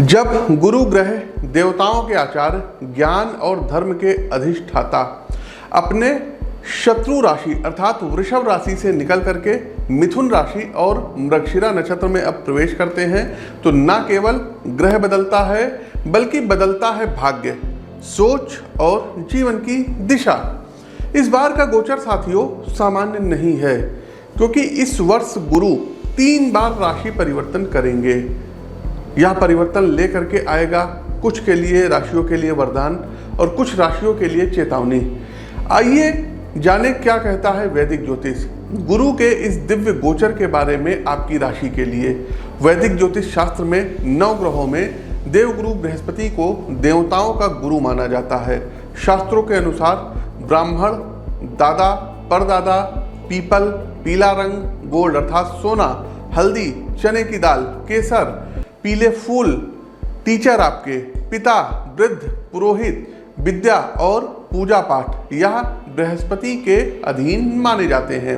जब गुरु ग्रह देवताओं के आचार्य, ज्ञान और धर्म के अधिष्ठाता अपने शत्रु राशि अर्थात वृषभ राशि से निकल करके मिथुन राशि और मृगशिरा नक्षत्र में अब प्रवेश करते हैं तो न केवल ग्रह बदलता है बल्कि बदलता है भाग्य, सोच और जीवन की दिशा। इस बार का गोचर साथियों सामान्य नहीं है, क्योंकि इस वर्ष गुरु 3 बार राशि परिवर्तन करेंगे। यह परिवर्तन लेकर के आएगा कुछ के लिए राशियों के लिए वरदान और कुछ राशियों के लिए चेतावनी। आइए जाने क्या कहता है वैदिक ज्योतिष गुरु के इस दिव्य गोचर के बारे में आपकी राशि के लिए। वैदिक ज्योतिष शास्त्र में 9 ग्रहों में देवगुरु बृहस्पति को देवताओं का गुरु माना जाता है। शास्त्रों के अनुसार ब्राह्मण, दादा, परदादा, पीपल, पीला रंग, गोल्ड अर्थात सोना, हल्दी, चने की दाल, केसर, पीले फूल, टीचर, आपके पिता, वृद्ध, पुरोहित, विद्या और पूजा पाठ यह बृहस्पति के अधीन माने जाते हैं।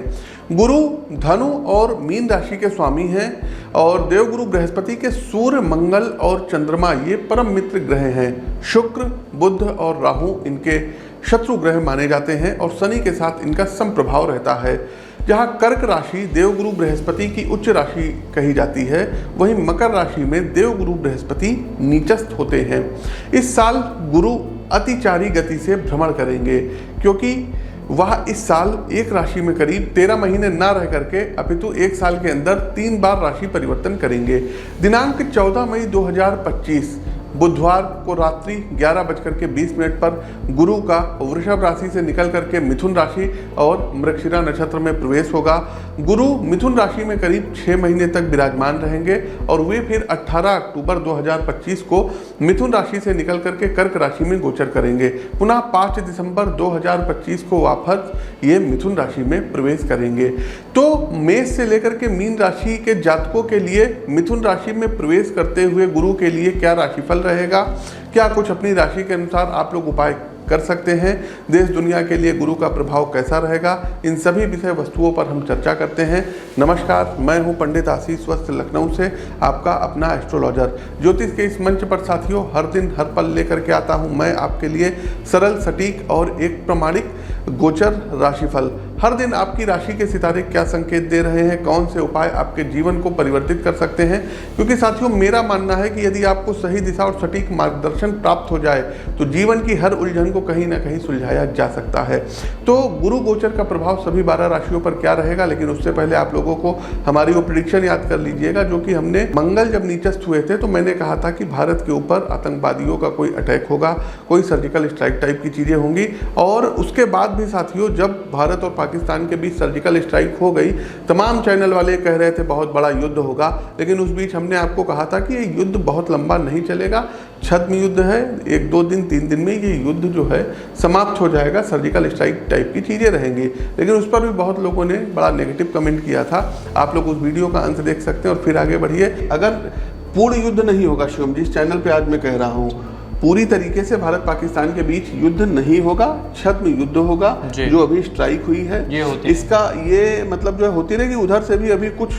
गुरु धनु और मीन राशि के स्वामी हैं और देवगुरु बृहस्पति के सूर्य, मंगल और चंद्रमा ये परम मित्र ग्रह हैं। शुक्र, बुध और राहु इनके शत्रु ग्रह माने जाते हैं और शनि के साथ इनका समप्रभाव रहता है। जहाँ कर्क राशि देवगुरु बृहस्पति की उच्च राशि कही जाती है, वहीं मकर राशि में देवगुरु बृहस्पति नीचस्थ होते हैं। इस साल गुरु अतिचारी गति से भ्रमण करेंगे, क्योंकि वह इस साल एक राशि में करीब 13 महीने न रह करके अपितु 1 साल के अंदर 3 बार राशि परिवर्तन करेंगे। दिनांक 14 मई 2025 बुधवार को रात्रि 11:20 पर गुरु का वृषभ राशि से निकल करके मिथुन राशि और मृगशिरा नक्षत्र में प्रवेश होगा। गुरु मिथुन राशि में करीब 6 महीने तक विराजमान रहेंगे और वे फिर 18 अक्टूबर 2025 को मिथुन राशि से निकल करके कर्क राशि में गोचर करेंगे। पुनः 5 दिसंबर 2025 को वापस ये मिथुन राशि में प्रवेश करेंगे। तो मेष से लेकर के मीन राशि के जातकों के लिए मिथुन राशि में प्रवेश करते हुए गुरु के लिए क्या राशिफल रहेगा, क्या कुछ अपनी राशि के अनुसार आप लोग उपाय कर सकते हैं, देश दुनिया के लिए गुरु का प्रभाव कैसा रहेगा, इन सभी विषय वस्तुओं पर हम चर्चा करते हैं। नमस्कार, मैं हूं पंडित आशीष वस्त्र लखनऊ से, आपका अपना एस्ट्रोलॉजर। ज्योतिष के इस मंच पर साथियों हर दिन हर पल लेकर के आता हूं मैं आपके लिए सरल, सटीक और एक प्रमाणिक गोचर राशिफल। हर दिन आपकी राशि के सितारे क्या संकेत दे रहे हैं, कौन से उपाय आपके जीवन को परिवर्तित कर सकते हैं, क्योंकि साथियों मेरा मानना है कि यदि आपको सही दिशा और सटीक मार्गदर्शन प्राप्त हो जाए तो जीवन की हर उलझन को कहीं ना कहीं सुलझाया जा सकता है। तो गुरु गोचर का प्रभाव सभी 12 राशियों पर क्या रहेगा, लेकिन उससे पहले आप लोगों को हमारी वो प्रेडिक्शन याद कर लीजिएगा जो कि हमने मंगल जब नीचस्थ हुए थे तो मैंने कहा था कि भारत के ऊपर आतंकवादियों का कोई अटैक होगा, कोई सर्जिकल स्ट्राइक टाइप की चीज़ें होंगी। और उसके बाद भी साथियों जब भारत और पाकिस्तान के बीच सर्जिकल स्ट्राइक हो गई, तमाम चैनल वाले कह रहे थे बहुत बड़ा युद्ध होगा, लेकिन उस बीच हमने आपको कहा था कि ये युद्ध बहुत लंबा नहीं चलेगा, छद्म युद्ध है, 1-2 दिन 3 दिन में ये युद्ध जो है समाप्त हो जाएगा, सर्जिकल स्ट्राइक टाइप की चीज़ें रहेंगी। लेकिन उस पर भी बहुत लोगों ने बड़ा नेगेटिव कमेंट किया था। आप लोग उस वीडियो का अंत देख सकते हैं और फिर आगे बढ़िए। अगर पूर्ण युद्ध नहीं होगा शिवम जी, इस चैनल पे आज मैं कह रहा हूँ पूरी तरीके से भारत पाकिस्तान के बीच युद्ध नहीं होगा, छद्म युद्ध होगा। जो अभी स्ट्राइक हुई है इसका ये मतलब जो है होती रहेगी, उधर से भी अभी कुछ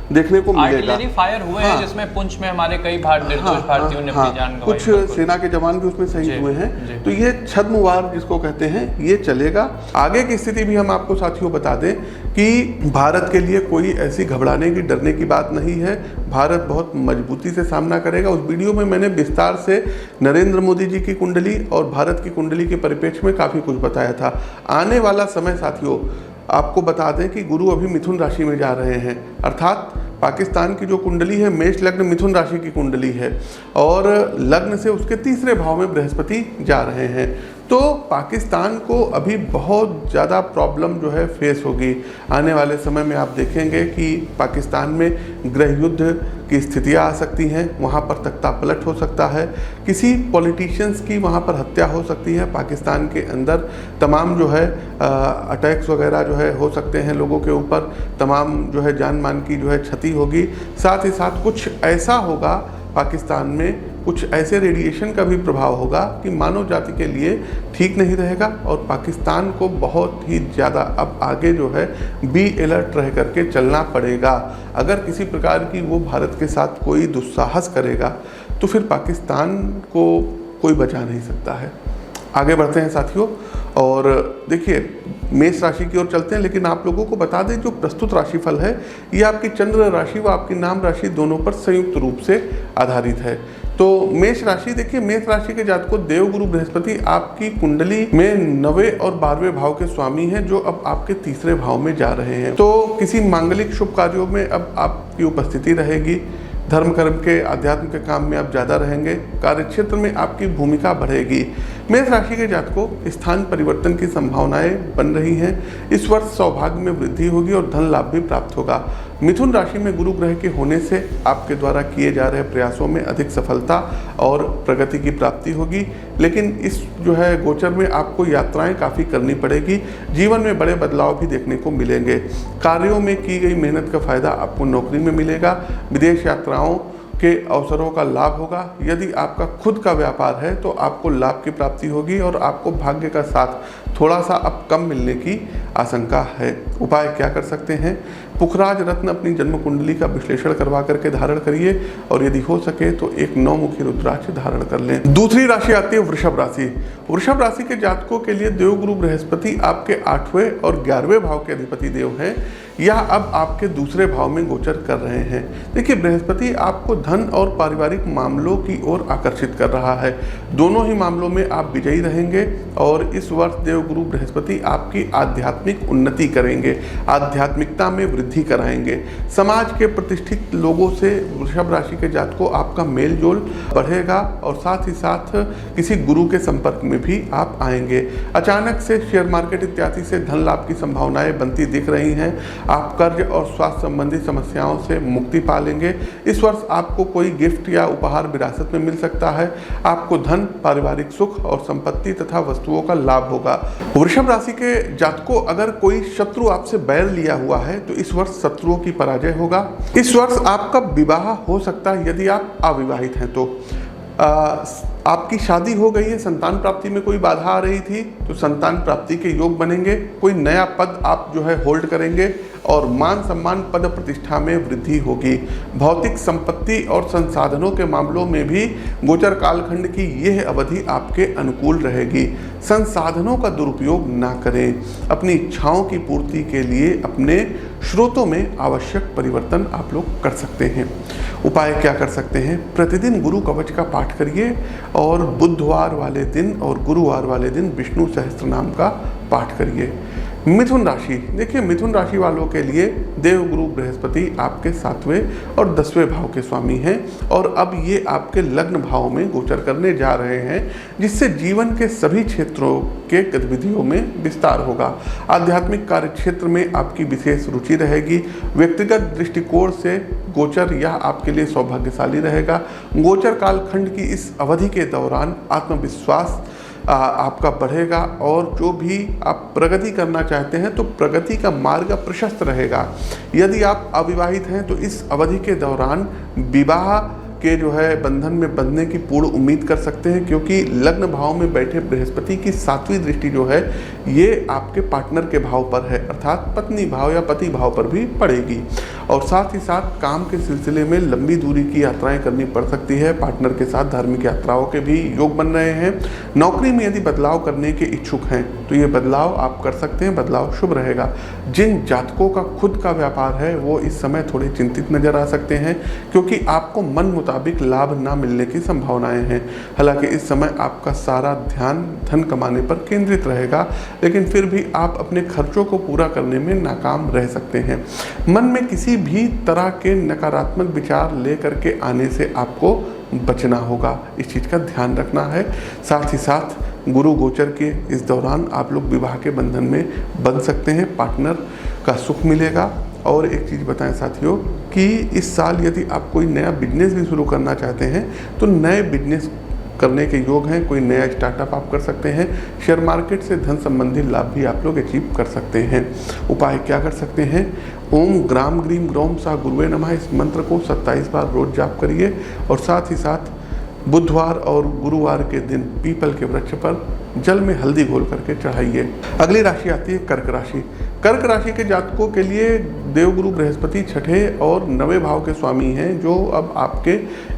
देखने को मिलेगा। आर्टिलरी फायर हुए हैं जिसमें पुंछ में हमारे कई निर्दोष भारतीयों ने अपनी जान गंवाई, कुछ सेना के जवान भी उसमें शहीद हुए हैं। तो ये छद्म वार जिसको कहते हैं ये चलेगा। आगे की स्थिति भी हम आपको साथियों बता दें कि भारत के लिए कोई ऐसी घबराने की, डरने की बात नहीं है। भारत बहुत मजबूती से सामना करेगा। उस वीडियो में मैंने विस्तार से नरेंद्र मोदी जी की कुंडली और भारत की कुंडली के परिप्रेक्ष्य में काफ़ी कुछ बताया था। आने वाला समय साथियों आपको बता दें कि गुरु अभी मिथुन राशि में जा रहे हैं, अर्थात पाकिस्तान की जो कुंडली है मेष लग्न मिथुन राशि की कुंडली है और लग्न से उसके 3रे भाव में बृहस्पति जा रहे हैं। तो पाकिस्तान को अभी बहुत ज़्यादा प्रॉब्लम जो है फेस होगी। आने वाले समय में आप देखेंगे कि पाकिस्तान में गृह युद्ध की स्थितियाँ आ सकती हैं, वहाँ पर तख्ता पलट हो सकता है, किसी पॉलिटिशियंस की वहाँ पर हत्या हो सकती है, पाकिस्तान के अंदर तमाम जो है अटैक्स वगैरह जो है हो सकते हैं लोगों के ऊपर, तमाम जो है जान मान की जो है क्षति होगी। साथ ही साथ कुछ ऐसा होगा पाकिस्तान में, कुछ ऐसे रेडिएशन का भी प्रभाव होगा कि मानव जाति के लिए ठीक नहीं रहेगा और पाकिस्तान को बहुत ही ज़्यादा अब आगे जो है बी अलर्ट रह करके चलना पड़ेगा। अगर किसी प्रकार की वो भारत के साथ कोई दुस्साहस करेगा तो फिर पाकिस्तान को कोई बचा नहीं सकता है। आगे बढ़ते हैं साथियों, और देखिए मेष राशि की ओर चलते हैं, लेकिन आप लोगों को बता दें जो प्रस्तुत राशिफल है ये आपकी चंद्र राशि व आपकी नाम राशि दोनों पर संयुक्त रूप से आधारित है। तो मेष राशि, देखिए मेष राशि के जातकों देवगुरु बृहस्पति आपकी कुंडली में 9वें और 12वें भाव के स्वामी हैं, जो अब आपके तीसरे भाव में जा रहे हैं। तो किसी मांगलिक शुभ कार्यों में अब आपकी उपस्थिति रहेगी, धर्म कर्म के आध्यात्म के काम में आप ज़्यादा रहेंगे, कार्यक्षेत्र में आपकी भूमिका बढ़ेगी। मेष राशि के जातकों स्थान परिवर्तन की संभावनाएं बन रही हैं। इस वर्ष सौभाग्य में वृद्धि होगी और धन लाभ भी प्राप्त होगा। मिथुन राशि में गुरु ग्रह के होने से आपके द्वारा किए जा रहे प्रयासों में अधिक सफलता और प्रगति की प्राप्ति होगी, लेकिन इस जो है गोचर में आपको यात्राएं काफ़ी करनी पड़ेगी। जीवन में बड़े बदलाव भी देखने को मिलेंगे। कार्यों में की गई मेहनत का फायदा आपको नौकरी में मिलेगा। विदेश यात्राओं के अवसरों का लाभ होगा। यदि आपका खुद का व्यापार है तो आपको लाभ की प्राप्ति होगी और आपको भाग्य का साथ थोड़ा सा अब कम मिलने की आशंका है। उपाय क्या कर सकते हैं? पुखराज रत्न अपनी जन्म कुंडली का विश्लेषण करवा करके धारण करिए, और यदि हो सके तो एक 9 मुखी रुद्राक्ष धारण कर लें। दूसरी राशि आती है वृषभ राशि। वृषभ राशि के जातकों के लिए देवगुरु बृहस्पति आपके 8वें और 11वें भाव के अधिपति देव हैं। यह अब आपके दूसरे भाव में गोचर कर रहे हैं। देखिए बृहस्पति आपको धन और पारिवारिक मामलों की ओर आकर्षित कर रहा है। दोनों ही मामलों में आप विजयी रहेंगे, और इस वर्ष देवगुरु बृहस्पति आपकी आध्यात्मिक उन्नति करेंगे, आध्यात्मिकता में वृद्धि कराएंगे। समाज के प्रतिष्ठित लोगों से वृषभ राशि के जातकों आपका मेल जोल बढ़ेगा, और साथ ही साथ किसी गुरु के संपर्क में भी आप आएंगे। अचानक से शेयर मार्केट इत्यादि से धन लाभ की संभावनाएं बनती दिख रही हैं। आप कर्ज और स्वास्थ्य संबंधी समस्याओं से मुक्ति पा लेंगे। इस वर्ष आपको कोई गिफ्ट या उपहार विरासत में मिल सकता है। आपको धन, पारिवारिक सुख और संपत्ति तथा वस्तुओं का लाभ होगा। वृषभ राशि के जातकों अगर कोई शत्रु आपसे बैर लिया हुआ है तो इस वर्ष शत्रुओं की पराजय होगा। इस वर्ष आपका विवाह हो सकता है यदि आप अविवाहित हैं तो। आपकी शादी हो गई है, संतान प्राप्ति में कोई बाधा आ रही थी तो संतान प्राप्ति के योग बनेंगे। कोई नया पद आप जो है होल्ड करेंगे, और मान सम्मान पद प्रतिष्ठा में वृद्धि होगी। भौतिक संपत्ति और संसाधनों के मामलों में भी गोचर कालखंड की यह अवधि आपके अनुकूल रहेगी। संसाधनों का दुरुपयोग ना करें। अपनी इच्छाओं की पूर्ति के लिए अपने स्रोतों में आवश्यक परिवर्तन आप लोग कर सकते हैं। उपाय क्या कर सकते हैं? प्रतिदिन गुरु कवच का पाठ करिए, और बुधवार वाले दिन और गुरुवार वाले दिन विष्णु सहस्त्र नाम का पाठ करिए। मिथुन राशि, देखिए मिथुन राशि वालों के लिए देवगुरु बृहस्पति आपके 7वें और 10वें भाव के स्वामी हैं, और अब ये आपके लग्न भाव में गोचर करने जा रहे हैं, जिससे जीवन के सभी क्षेत्रों के गतिविधियों में विस्तार होगा। आध्यात्मिक कार्य क्षेत्र में आपकी विशेष रुचि रहेगी। व्यक्तिगत दृष्टिकोण से गोचर यह आपके लिए सौभाग्यशाली रहेगा। गोचर कालखंड की इस अवधि के दौरान आत्मविश्वास आपका बढ़ेगा, और जो भी आप प्रगति करना चाहते हैं तो प्रगति का मार्ग प्रशस्त रहेगा। यदि आप अविवाहित हैं तो इस अवधि के दौरान विवाह के जो है बंधन में बंधने की पूर्ण उम्मीद कर सकते हैं, क्योंकि लग्न भाव में बैठे बृहस्पति की 7वीं दृष्टि जो है ये आपके पार्टनर के भाव पर है, अर्थात पत्नी भाव या पति भाव पर भी पड़ेगी। और साथ ही साथ काम के सिलसिले में लंबी दूरी की यात्राएं करनी पड़ सकती है। पार्टनर के साथ धार्मिक यात्राओं के भी योग बन रहे हैं। नौकरी में यदि बदलाव करने के इच्छुक हैं तो ये बदलाव आप कर सकते हैं, बदलाव शुभ रहेगा। जिन जातकों का खुद का व्यापार है वो इस समय थोड़े चिंतित नजर आ सकते हैं, क्योंकि आपको मन मुताबिक लाभ ना मिलने की संभावनाएं हैं। हालांकि इस समय आपका सारा ध्यान धन कमाने पर केंद्रित रहेगा, लेकिन फिर भी आप अपने खर्चों को पूरा करने में नाकाम रह सकते हैं। मन में किसी भी तरह के नकारात्मक विचार लेकर के आने से आपको बचना होगा, इस चीज़ का ध्यान रखना है। साथ ही साथ गुरु गोचर के इस दौरान आप लोग विवाह के बंधन में बंध सकते हैं, पार्टनर का सुख मिलेगा। और एक चीज़ बताएं साथियों कि इस साल यदि आप कोई नया बिजनेस भी शुरू करना चाहते हैं तो नए बिजनेस करने के योग हैं। कोई नया स्टार्टअप आप कर सकते हैं। शेयर मार्केट से धन संबंधी लाभ भी आप लोग अचीव कर सकते हैं। उपाय क्या कर सकते हैं? ओम ग्राम ग्रीम ग्रौम सा गुरुवे नमः इस मंत्र को 27 बार रोज जाप करिए, और साथ ही साथ बुधवार और गुरुवार के दिन पीपल के वृक्ष पर जल में हल्दी घोल करके चढ़ाइए। अगली राशि आती है कर्क राशि। कर्क राशि के जातकों के लिए देवगुरु बृहस्पति छठे और 9वें भाव के स्वामी हैं, जो अब आपके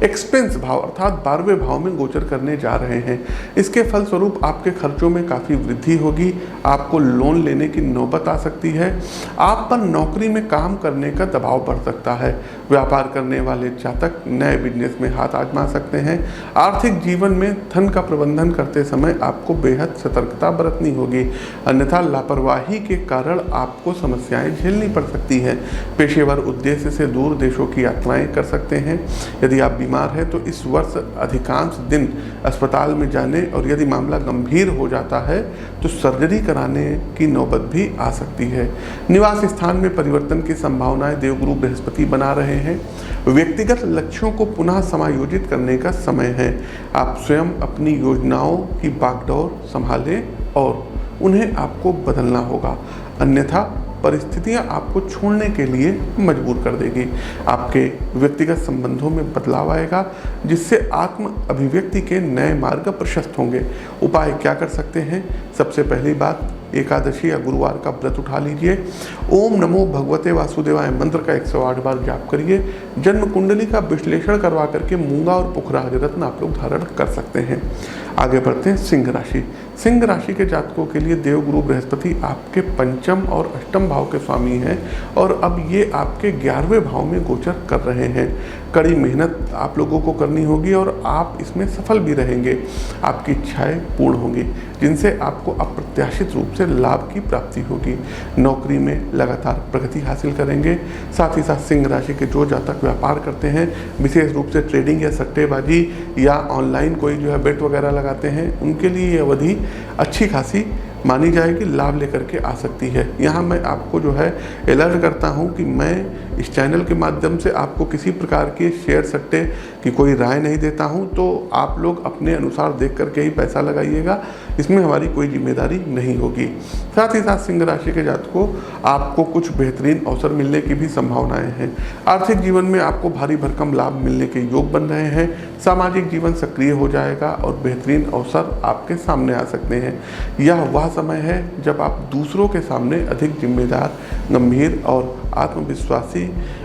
एक्सपेंस भाव अर्थात 12वें भाव में गोचर करने जा रहे हैं। इसके फलस्वरूप आपके खर्चों में काफ़ी वृद्धि होगी, आपको लोन लेने की नौबत आ सकती है, आप पर नौकरी में काम करने का दबाव बढ़ सकता है। व्यापार करने वाले जातक नए बिजनेस में हाथ आजमा सकते हैं। आर्थिक जीवन में धन का प्रबंधन करते समय आपको बेहद सतर्कता बरतनी होगी, अन्यथा लापरवाही के कारण आपको समस्याएं झेलनी पड़ सकती हैं। पेशेवर उद्देश्य से दूर देशों की यात्राएं कर सकते हैं। यदि आप बीमार हैं तो इस वर्ष अधिकांश दिन अस्पताल में जाने और यदि मामला गंभीर हो जाता है तो सर्जरी कराने की नौबत भी आ सकती है। निवास स्थान में परिवर्तन की संभावनाएं देवगुरु बृहस्पति बना रहे हैं। व्यक्तिगत लक्ष्यों को पुनः समायोजित करने का समय है। आप स्वयं अपनी योजनाओं की बागडोर संभालें और उन्हें आपको बदलना होगा, अन्यथा परिस्थितियां आपको छोड़ने के लिए मजबूर कर देगी। आपके व्यक्तिगत संबंधों में बदलाव आएगा, जिससे आत्म अभिव्यक्ति के नए मार्ग प्रशस्त होंगे। उपाय क्या कर सकते हैं? सबसे पहली बात, एकादशी या गुरुवार का व्रत उठा लीजिए। ओम नमो भगवते वासुदेवाय मंत्र का 108 बार जाप करिए। जन्म कुंडली का विश्लेषण करवा करके मूंगा और पुखराज रत्न आप लोग धारण कर सकते हैं। आगे बढ़ते हैं सिंह राशि। सिंह राशि के जातकों के लिए देवगुरु बृहस्पति आपके पंचम और अष्टम भाव के स्वामी हैं और अब ये आपके 11वें भाव में गोचर कर रहे हैं। कड़ी मेहनत आप लोगों को करनी होगी और आप इसमें सफल भी रहेंगे। आपकी इच्छाएं पूर्ण होंगी, जिनसे आपको अप्रत्याशित रूप से लाभ की प्राप्ति होगी। नौकरी में लगातार प्रगति हासिल करेंगे। साथ ही साथ सिंह राशि के जो जातक व्यापार करते हैं, विशेष रूप से ट्रेडिंग या सट्टेबाजी या ऑनलाइन कोई जो है बेट वगैरह लगाते हैं, उनके लिए ये अवधि अच्छी खासी मानी जाएगी, लाभ लेकर के आ सकती है। यहाँ मैं आपको जो है अलर्ट करता हूँ कि मैं इस चैनल के माध्यम से आपको किसी प्रकार के शेयर सट्टे की कोई राय नहीं देता हूँ, तो आप लोग अपने अनुसार देख करके ही पैसा लगाइएगा, इसमें हमारी कोई जिम्मेदारी नहीं होगी। साथ ही साथ सिंह राशि के जातकों आपको कुछ बेहतरीन अवसर मिलने की भी संभावनाएं हैं। आर्थिक जीवन में आपको भारी भरकम लाभ मिलने के योग बन रहे हैं। सामाजिक जीवन सक्रिय हो जाएगा और बेहतरीन अवसर आपके सामने आ सकते हैं। यह वह समय है जब आप दूसरों के सामने अधिक जिम्मेदार, गंभीर और आत्मविश्वासी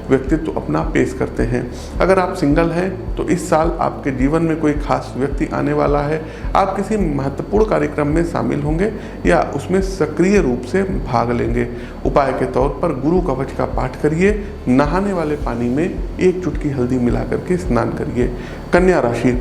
व्यक्तित्व अपना पेश करते हैं। अगर आप सिंगल हैं तो इस साल आपके जीवन में कोई खास व्यक्ति आने वाला है। आप किसी महत्वपूर्ण कार्यक्रम में शामिल होंगे या उसमें सक्रिय रूप से भाग लेंगे। उपाय के तौर पर गुरु कवच का पाठ करिए। नहाने वाले पानी में 1 चुटकी हल्दी मिला करके स्नान करिए। कन्या राशि।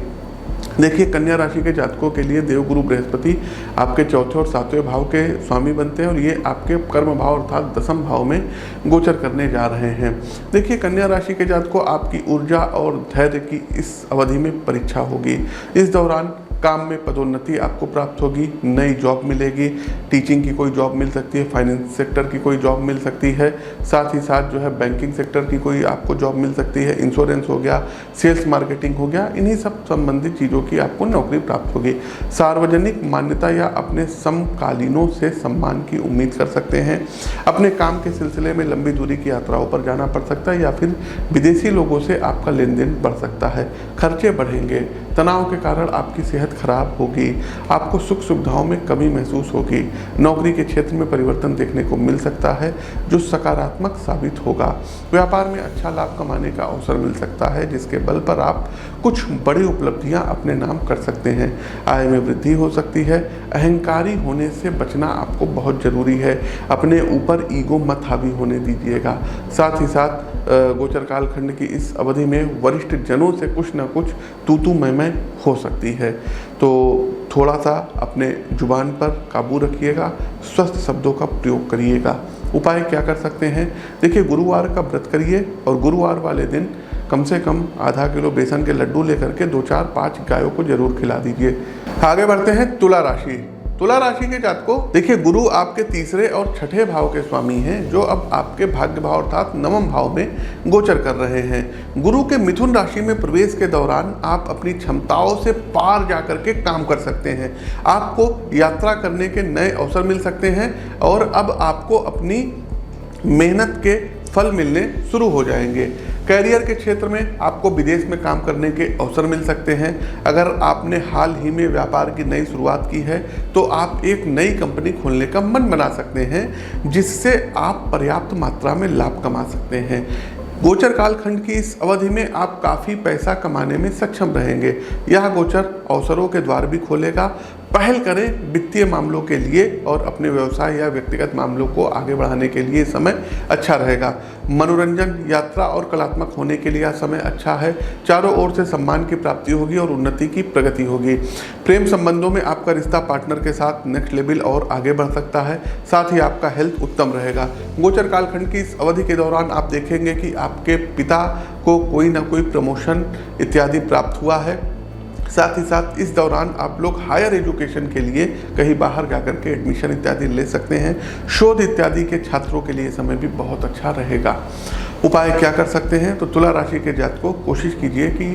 देखिए, कन्या राशि के जातकों के लिए देवगुरु बृहस्पति आपके चौथे और 7वें भाव के स्वामी बनते हैं और ये आपके कर्म भाव अर्थात 10वें भाव में गोचर करने जा रहे हैं। देखिए, कन्या राशि के जातकों आपकी ऊर्जा और धैर्य की इस अवधि में परीक्षा होगी। इस दौरान काम में पदोन्नति आपको प्राप्त होगी, नई जॉब मिलेगी, टीचिंग की कोई जॉब मिल सकती है, फाइनेंस सेक्टर की कोई जॉब मिल सकती है, साथ ही साथ जो है बैंकिंग सेक्टर की कोई आपको जॉब मिल सकती है, इंश्योरेंस हो गया, सेल्स मार्केटिंग हो गया, इन्हीं सब संबंधित चीज़ों की आपको नौकरी प्राप्त होगी। सार्वजनिक मान्यता या अपने समकालीनों से सम्मान की उम्मीद कर सकते हैं। अपने काम के सिलसिले में लंबी दूरी की यात्राओं पर जाना पड़ सकता है या फिर विदेशी लोगों से आपका लेन देन बढ़ सकता है। खर्चे बढ़ेंगे, तनाव के कारण आपकी सेहत खराब होगी, आपको सुख सुविधाओं में कमी महसूस होगी। नौकरी के क्षेत्र में परिवर्तन देखने को मिल सकता है जो सकारात्मक साबित होगा। व्यापार में अच्छा लाभ कमाने का अवसर मिल सकता है, जिसके बल पर आप कुछ बड़ी उपलब्धियां अपने नाम कर सकते हैं। आय में वृद्धि हो सकती है। अहंकारी होने से बचना आपको बहुत जरूरी है। अपने ऊपर ईगो मत हावी होने दीजिएगा। साथ ही साथ गोचर काल खंड की इस अवधि में वरिष्ठ जनों से कुछ ना कुछ तू मैं हो सकती है, तो थोड़ा सा अपने जुबान पर काबू रखिएगा, स्वस्थ शब्दों का प्रयोग करिएगा। उपाय क्या कर सकते हैं? देखिए, गुरुवार का व्रत करिए और गुरुवार वाले दिन कम से कम आधा किलो बेसन के लड्डू लेकर के 2, 4, 5 गायों को जरूर खिला दीजिए। आगे बढ़ते हैं तुला राशि। तुला राशि के जातकों, देखिए, गुरु आपके 3रे और 6ठे भाव के स्वामी हैं, जो अब आपके भाग्य भाव अर्थात 9वें भाव में गोचर कर रहे हैं। गुरु के मिथुन राशि में प्रवेश के दौरान आप अपनी क्षमताओं से पार जाकर के काम कर सकते हैं। आपको यात्रा करने के नए अवसर मिल सकते हैं और अब आपको अपनी मेहनत के फल मिलने शुरू हो जाएंगे। कैरियर के क्षेत्र में आपको विदेश में काम करने के अवसर मिल सकते हैं। अगर आपने हाल ही में व्यापार की नई शुरुआत की है तो आप एक नई कंपनी खोलने का मन बना सकते हैं, जिससे आप पर्याप्त मात्रा में लाभ कमा सकते हैं। गोचर कालखंड की इस अवधि में आप काफ़ी पैसा कमाने में सक्षम रहेंगे। यह गोचर अवसरों के द्वार भी खोलेगा। पहल करें वित्तीय मामलों के लिए और अपने व्यवसाय या व्यक्तिगत मामलों को आगे बढ़ाने के लिए समय अच्छा रहेगा। मनोरंजन, यात्रा और कलात्मक होने के लिए यह समय अच्छा है। चारों ओर से सम्मान की प्राप्ति होगी और उन्नति की प्रगति होगी। प्रेम संबंधों में आपका रिश्ता पार्टनर के साथ नेक्स्ट लेवल और आगे बढ़ सकता है। साथ ही आपका हेल्थ उत्तम रहेगा। गोचर कालखंड की इस अवधि के दौरान आप देखेंगे कि आपके पिता को कोई ना कोई प्रमोशन इत्यादि प्राप्त हुआ है। साथ ही साथ इस दौरान आप लोग हायर एजुकेशन के लिए कहीं बाहर जाकर के एडमिशन इत्यादि ले सकते हैं। शोध इत्यादि के छात्रों के लिए समय भी बहुत अच्छा रहेगा। उपाय क्या कर सकते हैं? तो तुला राशि के जातकों कोशिश कीजिए कि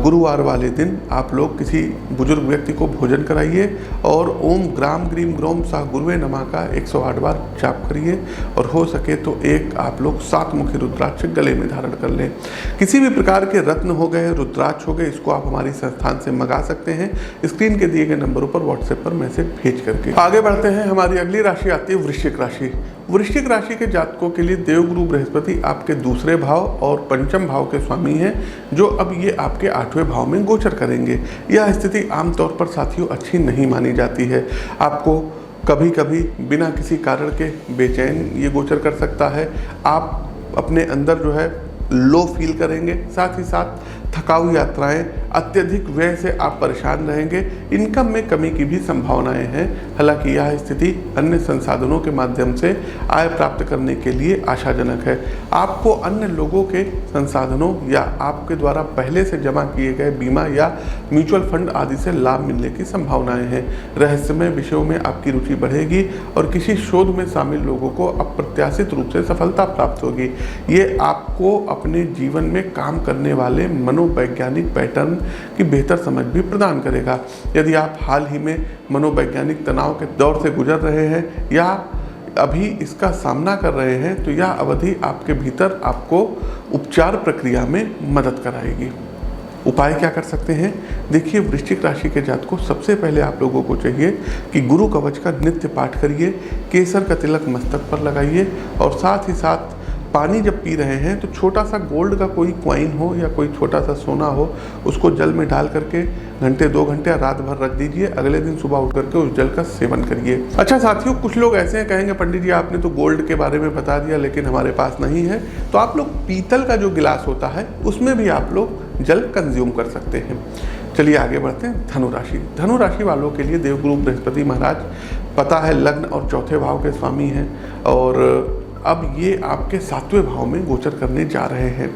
गुरुवार वाले दिन आप लोग किसी बुजुर्ग व्यक्ति को भोजन कराइए और ओम ग्राम ग्रीम ग्रोम सा गुरुवे नमः का 108 बार जाप करिए और हो सके तो एक आप लोग 7 मुखी रुद्राक्ष गले में धारण कर लें। किसी भी प्रकार के रत्न हो गए, रुद्राक्ष हो गए, इसको आप हमारी संस्थान से मंगा सकते हैं। स्क्रीन के दिए गए नंबरों पर व्हाट्सएप पर मैसेज भेज करके। आगे बढ़ते हैं। हमारी अगली राशि आती है वृश्चिक राशि। वृश्चिक राशि के जातकों के लिए देवगुरु बृहस्पति आपके दूसरे भाव और पंचम भाव के स्वामी हैं, जो अब ये आपके 8वें भाव में गोचर करेंगे। यह स्थिति आमतौर पर साथियों अच्छी नहीं मानी जाती है। आपको कभी कभी बिना किसी कारण के बेचैन ये गोचर कर सकता है। आप अपने अंदर जो है लो फील करेंगे। साथ ही साथ थकाऊ यात्राएं, अत्यधिक व्यय से आप परेशान रहेंगे। इनकम में कमी की भी संभावनाएं हैं। हालांकि यह स्थिति अन्य संसाधनों के माध्यम से आय प्राप्त करने के लिए आशाजनक है। आपको अन्य लोगों के संसाधनों या आपके द्वारा पहले से जमा किए गए बीमा या म्यूचुअल फंड आदि से लाभ मिलने की संभावनाएं हैं। रहस्यमय विषयों में आपकी रुचि बढ़ेगी और किसी शोध में शामिल लोगों को अप्रत्याशित रूप से सफलता प्राप्त होगी। ये आपको अपने जीवन में काम करने वाले मनोवैज्ञानिक पैटर्न की बेहतर समझ भी प्रदान करेगा। यदि आप हाल ही में मनोवैज्ञानिक तनाव के दौर से गुजर रहे हैं या अभी इसका सामना कर रहे हैं तो यह अवधि आपके भीतर आपको उपचार प्रक्रिया में मदद कराएगी। उपाय क्या कर सकते हैं? देखिए, वृश्चिक राशि के जातकों सबसे पहले आप लोगों को चाहिए कि गुरु कवच का नित्य पाठ करिए, केसर का तिलक मस्तक पर लगाइए और साथ ही साथ पानी जब पी रहे हैं तो छोटा सा गोल्ड का कोई क्वाइन हो या कोई छोटा सा सोना हो, उसको जल में डाल करके घंटे 2 घंटे रात भर रख दीजिए। अगले दिन सुबह उठ करके उस जल का सेवन करिए। अच्छा साथियों, कुछ लोग ऐसे हैं कहेंगे पंडित जी आपने तो गोल्ड के बारे में बता दिया लेकिन हमारे पास नहीं है, तो आप लोग पीतल का जो गिलास होता है उसमें भी आप लोग जल कंज्यूम कर सकते हैं। चलिए आगे बढ़ते हैं। धनुराशि। धनुराशि वालों के लिए देवगुरु बृहस्पति महाराज पता है लग्न और चौथे भाव के स्वामी हैं और अब ये आपके 7वें भाव में गोचर करने जा रहे हैं।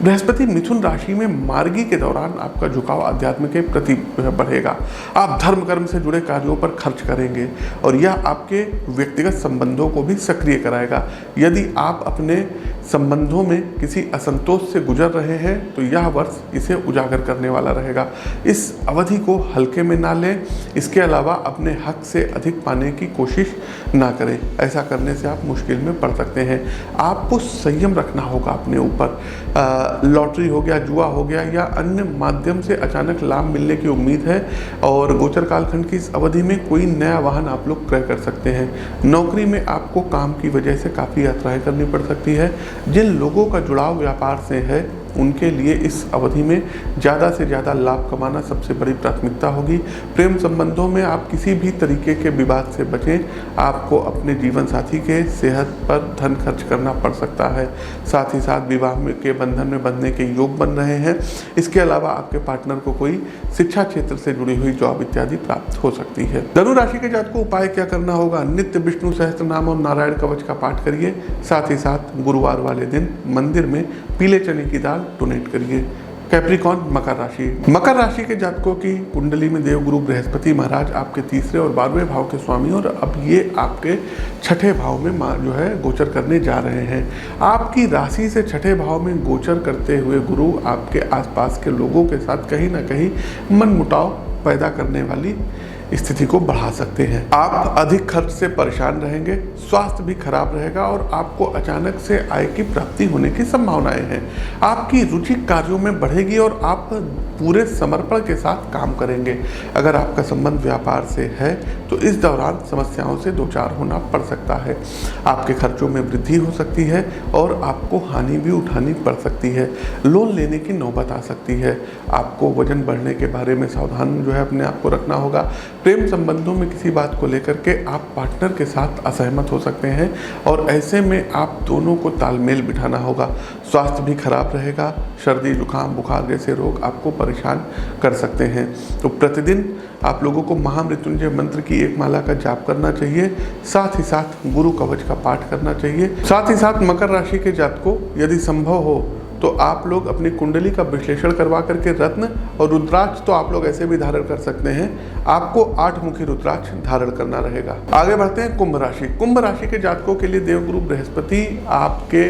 बृहस्पति मिथुन राशि में मार्गी के दौरान आपका झुकाव अध्यात्म के प्रति बढ़ेगा। आप धर्म कर्म से जुड़े कार्यों पर खर्च करेंगे और यह आपके व्यक्तिगत संबंधों को भी सक्रिय कराएगा। यदि आप अपने संबंधों में किसी असंतोष से गुजर रहे हैं तो यह वर्ष इसे उजागर करने वाला रहेगा। इस अवधि को हल्के में ना लें। इसके अलावा अपने हक से अधिक पाने की कोशिश ना करें। ऐसा करने से आप मुश्किल में पड़ सकते हैं। आपको संयम रखना होगा अपने ऊपर। लॉटरी हो गया, जुआ हो गया या अन्य माध्यम से अचानक लाभ मिलने की उम्मीद है और गोचर कालखंड की इस अवधि में कोई नया वाहन आप लोग क्रय कर सकते हैं। नौकरी में आपको काम की वजह से काफ़ी यात्राएं करनी पड़ सकती है। जिन लोगों का जुड़ाव व्यापार से है उनके लिए इस अवधि में ज़्यादा से ज़्यादा लाभ कमाना सबसे बड़ी प्राथमिकता होगी। प्रेम संबंधों में आप किसी भी तरीके के विवाद से बचें। आपको अपने जीवन साथी के सेहत पर धन खर्च करना पड़ सकता है। साथ ही साथ विवाह के बंधन में बंधने के योग बन रहे हैं। इसके अलावा आपके पार्टनर को कोई शिक्षा क्षेत्र से जुड़ी हुई जॉब इत्यादि प्राप्त हो सकती है। धनु राशि के जातकों को उपाय क्या करना होगा? नित्य विष्णु सहस्त्र नाम और नारायण कवच का पाठ करिए। साथ ही साथ गुरुवार वाले दिन मंदिर में पीले चने की दाल डोनेट करिए। कैप्रिकॉन मकर राशि। मकर राशि के जातकों की कुंडली में देवगुरु बृहस्पति महाराज आपके 3रे और 12वें भाव के स्वामी और अब ये आपके 6ठे भाव में जो है गोचर करने जा रहे हैं। आपकी राशि से 6ठे भाव में गोचर करते हुए गुरु आपके आसपास के लोगों के साथ कहीं ना कहीं मनमुटाव पैदा करने वाली स्थिति को बढ़ा सकते हैं। आप अधिक खर्च से परेशान रहेंगे, स्वास्थ्य भी खराब रहेगा और आपको अचानक से आय की प्राप्ति होने की संभावनाएं हैं। आपकी रुचि कार्यों में बढ़ेगी और आप पूरे समर्पण के साथ काम करेंगे। अगर आपका संबंध व्यापार से है तो इस दौरान समस्याओं से दो चार होना पड़ सकता है। आपके खर्चों में वृद्धि हो सकती है और आपको हानि भी उठानी पड़ सकती है। लोन लेने की नौबत आ सकती है। आपको वजन बढ़ने के बारे में सावधान अपने आप को रखना होगा। प्रेम संबंधों में किसी बात को लेकर के आप पार्टनर के साथ असहमत हो सकते हैं और ऐसे में आप दोनों को तालमेल बिठाना होगा। स्वास्थ्य भी खराब रहेगा। सर्दी, जुकाम, बुखार जैसे रोग आपको परेशान कर सकते हैं। तो प्रतिदिन आप लोगों को महामृत्युंजय मंत्र की एक माला का जाप करना चाहिए। साथ ही साथ गुरु कवच का पाठ करना चाहिए। साथ ही साथ मकर राशि के जातकों, यदि संभव हो तो आप लोग अपनी कुंडली का विश्लेषण करवा करके रत्न और रुद्राक्ष तो आप लोग ऐसे भी धारण कर सकते हैं। आपको 8 मुखी रुद्राक्ष धारण करना रहेगा। आगे बढ़ते हैं कुंभ राशि। कुंभ राशि के जातकों के लिए देवगुरु बृहस्पति आपके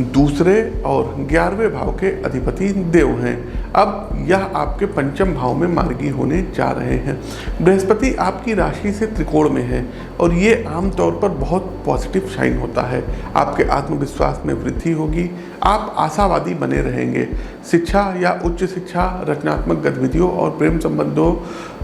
दूसरे और 11वें भाव के अधिपति देव हैं। अब यह आपके पंचम भाव में मार्गी होने जा रहे हैं। बृहस्पति आपकी राशि से त्रिकोण में है और ये आमतौर पर बहुत पॉजिटिव साइन होता है। आपके आत्मविश्वास में वृद्धि होगी। आप आशावादी बने रहेंगे। शिक्षा या उच्च शिक्षा, रचनात्मक गतिविधियों और प्रेम संबंधों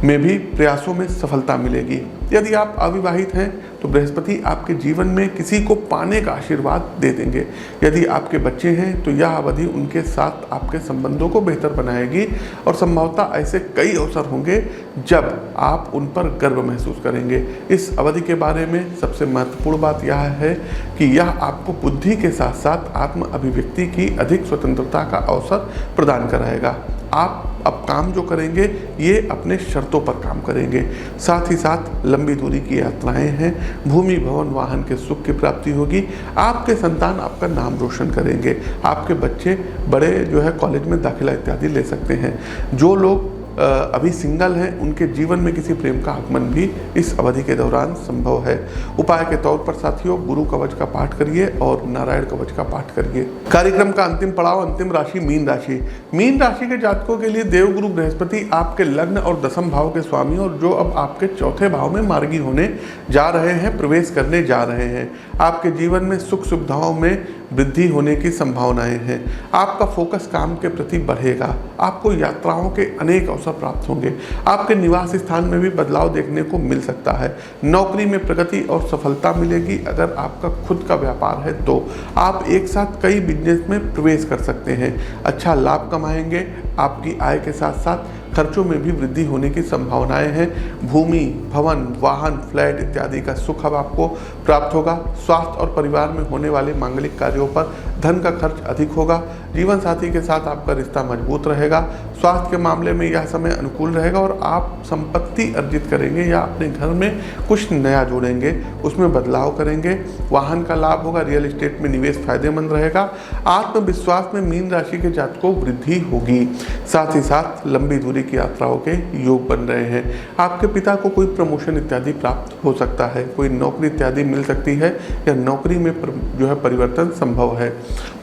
में भी प्रयासों में सफलता मिलेगी। यदि आप अविवाहित हैं तो बृहस्पति आपके जीवन में किसी को पाने का आशीर्वाद दे देंगे। यदि आपके बच्चे हैं तो यह अवधि उनके साथ आपके संबंधों को बेहतर बनाएगी और संभवतः ऐसे कई अवसर होंगे जब आप उन पर गर्व महसूस करेंगे। इस अवधि के बारे में सबसे महत्वपूर्ण बात यह है कि यह आपको बुद्धि के साथ साथ आत्म अभिव्यक्ति की अधिक स्वतंत्रता का अवसर प्रदान कराएगा। आप अब काम जो करेंगे ये अपने शर्तों पर काम करेंगे। साथ ही साथ लंबी दूरी की यात्राएं हैं। भूमि, भवन, वाहन के सुख की प्राप्ति होगी। आपके संतान आपका नाम रोशन करेंगे। आपके बच्चे बड़े कॉलेज में दाखिला इत्यादि ले सकते हैं। जो लोग अभी सिंगल हैं उनके जीवन में किसी प्रेम का आगमन भी इस अवधि के दौरान संभव है। उपाय के तौर पर साथियों, गुरु कवच का पाठ करिए और नारायण कवच का पाठ करिए। कार्यक्रम का अंतिम पड़ाव, अंतिम राशि मीन राशि। मीन राशि के जातकों के लिए देवगुरु बृहस्पति आपके लग्न और दशम भाव के स्वामी और जो अब आपके चौथे भाव में मार्गी होने जा रहे हैं, प्रवेश करने जा रहे हैं। आपके जीवन में सुख सुविधाओं में वृद्धि होने की संभावनाएं हैं। आपका फोकस काम के प्रति बढ़ेगा। आपको यात्राओं के अनेक अवसर प्राप्त होंगे। आपके निवास स्थान में भी बदलाव देखने को मिल सकता है। नौकरी में प्रगति और सफलता मिलेगी। अगर आपका खुद का व्यापार है तो आप एक साथ कई बिजनेस में प्रवेश कर सकते हैं। अच्छा लाभ कमाएंगे। आपकी आय के साथ साथ खर्चों में भी वृद्धि होने की संभावनाएं हैं। भूमि, भवन, वाहन, फ्लैट इत्यादि का सुख अब आपको प्राप्त होगा। स्वास्थ्य और परिवार में होने वाले मांगलिक कार्यों पर धन का खर्च अधिक होगा। जीवन साथी के साथ आपका रिश्ता मजबूत रहेगा। स्वास्थ्य के मामले में यह समय अनुकूल रहेगा और आप संपत्ति अर्जित करेंगे या अपने घर में कुछ नया जोड़ेंगे, उसमें बदलाव करेंगे। वाहन का लाभ होगा। रियल एस्टेट में निवेश फायदेमंद रहेगा। आत्मविश्वास में मीन राशि के जातकों को वृद्धि होगी। साथ ही साथ लंबी दूरी की यात्राओं के योग बन रहे हैं। आपके पिता को कोई प्रमोशन इत्यादि प्राप्त हो सकता है। कोई नौकरी इत्यादि मिल सकती है या नौकरी में परिवर्तन संभव है।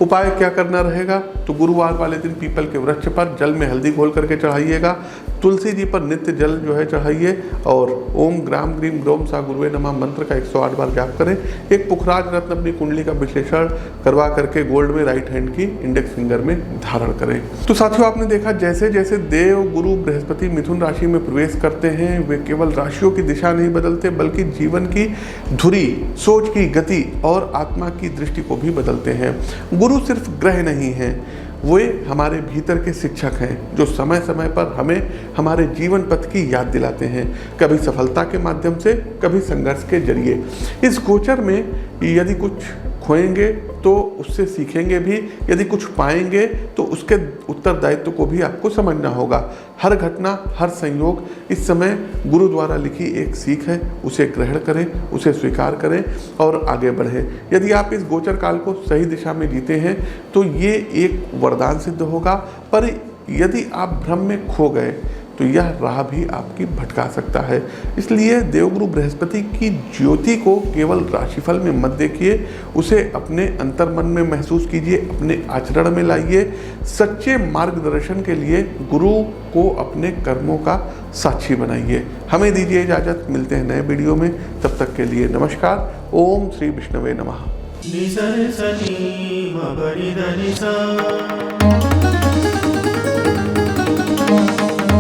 उपाय क्या करना रहेगा तो गुरुवार वाले दिन पीपल के वृक्ष पर जल में हल्दी घोल करके चढ़ाइएगा। तुलसी जी पर नित्य जल चढ़ाइए और ओम ग्राम ग्रीम ग्रोम सा गुरुवे नमः मंत्र का 108 बार जाप करें। एक पुखराज रत्न अपनी कुंडली का विश्लेषण करवा करके गोल्ड में राइट हैंड की इंडेक्स फिंगर में धारण करें। तो साथियों, आपने देखा जैसे जैसे देव गुरु बृहस्पति मिथुन राशि में प्रवेश करते हैं, वे केवल राशियों की दिशा नहीं बदलते बल्कि जीवन की धुरी, सोच की गति और आत्मा की दृष्टि को भी बदलते हैं। गुरु सिर्फ ग्रह नहीं है, वे हमारे भीतर के शिक्षक हैं जो समय समय पर हमें हमारे जीवन पथ की याद दिलाते हैं, कभी सफलता के माध्यम से, कभी संघर्ष के जरिए। इस गोचर में यदि कुछ खोएंगे तो उससे सीखेंगे भी, यदि कुछ पाएंगे तो उसके उत्तरदायित्व को भी आपको समझना होगा। हर घटना, हर संयोग इस समय गुरु द्वारा लिखी एक सीख है, उसे ग्रहण करें, उसे स्वीकार करें और आगे बढ़ें। यदि आप इस गोचर काल को सही दिशा में जीते हैं तो ये एक वरदान सिद्ध होगा। पर यदि आप भ्रम में खो गए तो यह राह भी आपकी भटका सकता है। इसलिए देवगुरु बृहस्पति की ज्योति को केवल राशिफल में मत देखिए, उसे अपने अंतर्मन में महसूस कीजिए, अपने आचरण में लाइए। सच्चे मार्गदर्शन के लिए गुरु को अपने कर्मों का साक्षी बनाइए। हमें दीजिए इजाजत, मिलते हैं नए वीडियो में, तब तक के लिए नमस्कार। ओम श्री विष्णवे नमः। निसरसनी मपरिदनिसा